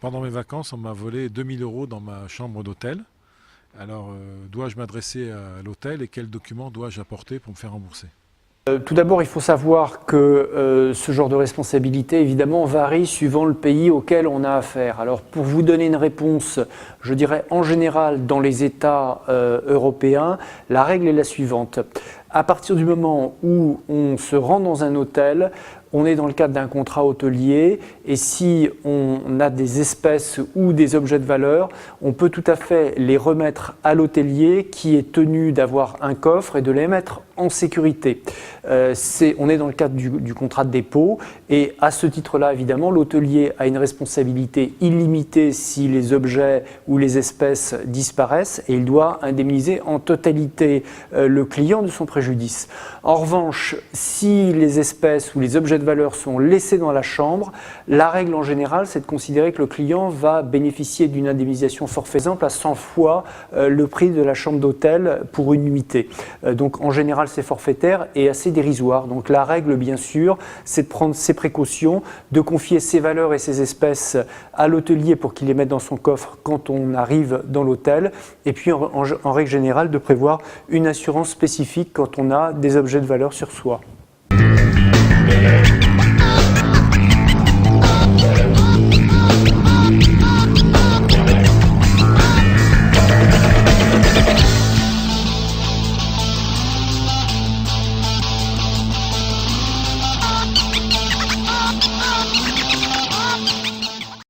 Pendant mes vacances, on m'a volé 2000 € dans ma chambre d'hôtel. Alors, dois-je m'adresser à l'hôtel et quels documents dois-je apporter pour me faire rembourser? Tout d'abord, il faut savoir que ce genre de responsabilité, évidemment, varie suivant le pays auquel on a affaire. Alors, pour vous donner une réponse, je dirais en général, dans les États européens, la règle est la suivante. À partir du moment où on se rend dans un hôtel, on est dans le cadre d'un contrat hôtelier et si on a des espèces ou des objets de valeur, on peut tout à fait les remettre à l'hôtelier qui est tenu d'avoir un coffre et de les mettre en sécurité. On est dans le cadre du contrat de dépôt et à ce titre-là, évidemment, l'hôtelier a une responsabilité illimitée si les objets ou les espèces disparaissent et il doit indemniser en totalité le client de son préjudice. En revanche, si les espèces ou les objets de valeur sont laissés dans la chambre, la règle en général, c'est de considérer que le client va bénéficier d'une indemnisation forfaitaire à 100 fois le prix de la chambre d'hôtel pour une nuitée. Donc en général, c'est forfaitaire et assez dérisoire. Donc la règle, bien sûr, c'est de prendre ses précautions, de confier ses valeurs et ses espèces à l'hôtelier pour qu'il les mette dans son coffre quand on arrive dans l'hôtel. Et puis en règle générale, de prévoir une assurance spécifique quand on a des objets de valeur sur soi.